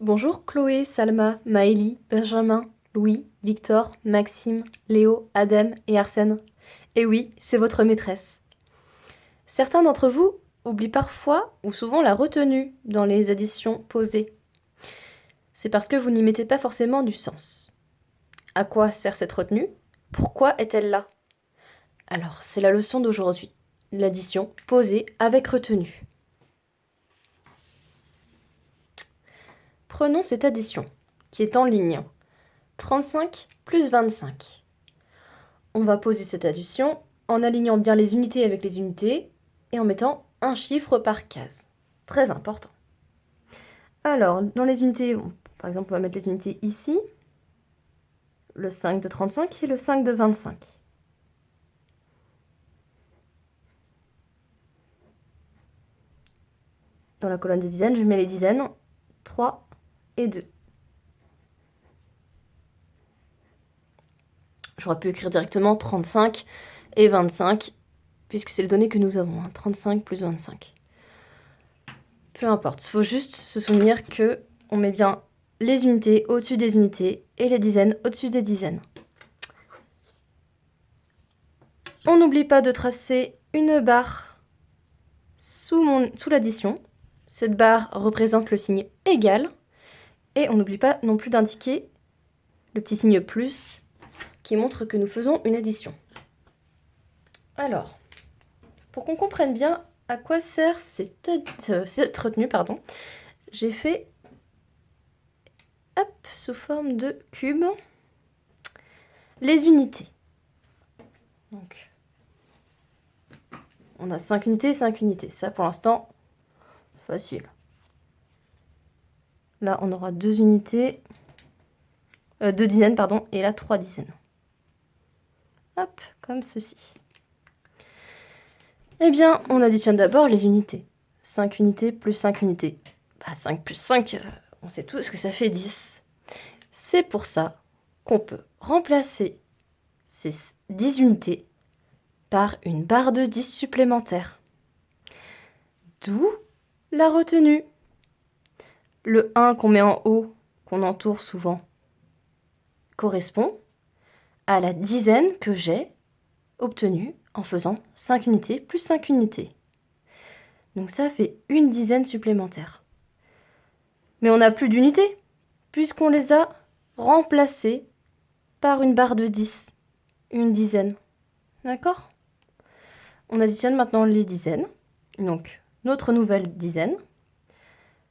Bonjour Chloé, Salma, Maëlie, Benjamin, Louis, Victor, Maxime, Léo, Adem et Arsène. Et oui, c'est votre maîtresse. Certains d'entre vous oublient parfois ou souvent la retenue dans les additions posées. C'est parce que vous n'y mettez pas forcément du sens. À quoi sert cette retenue? Pourquoi est-elle là? Alors, c'est la leçon d'aujourd'hui. L'addition posée avec retenue. Prenons cette addition, qui est en ligne. 35 plus 25. On va poser cette addition en alignant bien les unités avec les unités et en mettant un chiffre par case. Très important. Alors, dans les unités, par exemple, on va mettre les unités ici. Le 5 de 35 et le 5 de 25. Dans la colonne des dizaines, je mets les dizaines 3 et 2. J'aurais pu écrire directement 35 et 25, puisque c'est les données que nous avons. 35 plus 25. Peu importe, il faut juste se souvenir que on met bien les unités au-dessus des unités et les dizaines au-dessus des dizaines. On n'oublie pas de tracer une barre sous l'addition. Cette barre représente le signe égal. Et on n'oublie pas non plus d'indiquer le petit signe plus qui montre que nous faisons une addition. Alors, pour qu'on comprenne bien à quoi sert cette retenue, j'ai fait sous forme de cube les unités. Donc, on a 5 unités et 5 unités. Ça, pour l'instant, facile. Là, on aura 2 unités, 2 dizaines, et là, 3 dizaines. Hop, comme ceci. Eh bien, on additionne d'abord les unités. 5 unités plus 5 unités. 5 plus 5, on sait tous que ça fait 10. C'est pour ça qu'on peut remplacer ces 10 unités par une barre de 10 supplémentaire. D'où la retenue. Le 1 qu'on met en haut, qu'on entoure souvent, correspond à la dizaine que j'ai obtenue en faisant 5 unités plus 5 unités. Donc ça fait une dizaine supplémentaire. Mais on n'a plus d'unités, puisqu'on les a remplacées par une barre de 10, une dizaine. D'accord? On additionne maintenant les dizaines. Donc, notre nouvelle dizaine,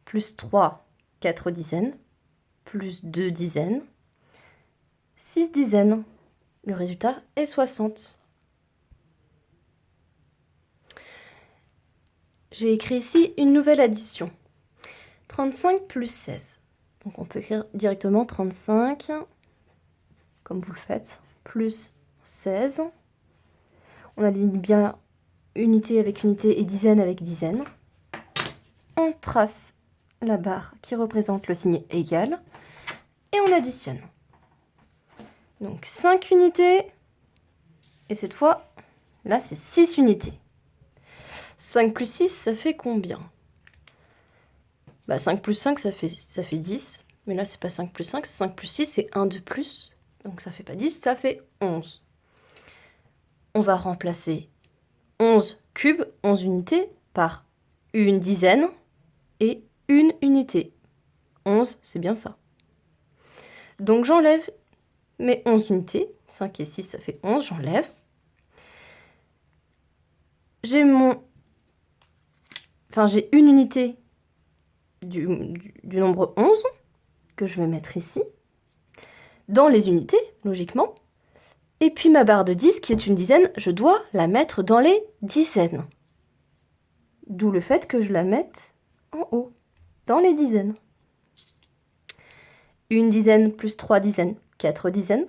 plus 3, 4 dizaines, plus 2 dizaines, 6 dizaines. Le résultat est 60. J'ai écrit ici une nouvelle addition. 35 plus 16. Donc on peut écrire directement 35, comme vous le faites, plus 16. On aligne bien unité avec unité et dizaine avec dizaine. On trace la barre qui représente le signe égal et on additionne. Donc 5 unités et cette fois, là c'est 6 unités. 5 plus 6, ça fait combien? 5 plus 5, ça fait 10. Mais là, c'est pas 5 plus 5, c'est 5 plus 6, c'est 1 de plus. Donc ça fait pas 10, ça fait 11. On va remplacer 11 cubes, 11 unités, par une dizaine et une unité. 11, c'est bien ça. Donc j'enlève mes 11 unités. 5 et 6, ça fait 11, j'enlève. J'ai une unité du nombre 11 que je vais mettre ici, dans les unités, logiquement. Et puis ma barre de 10, qui est une dizaine, je dois la mettre dans les dizaines. D'où le fait que je la mette en haut, dans les dizaines. Une dizaine plus 3 dizaines, 4 dizaines,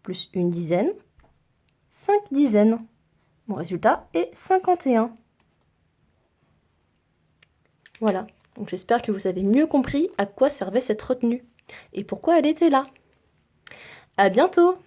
plus une dizaine, 5 dizaines. Mon résultat est 51. Voilà, donc j'espère que vous avez mieux compris à quoi servait cette retenue et pourquoi elle était là. À bientôt!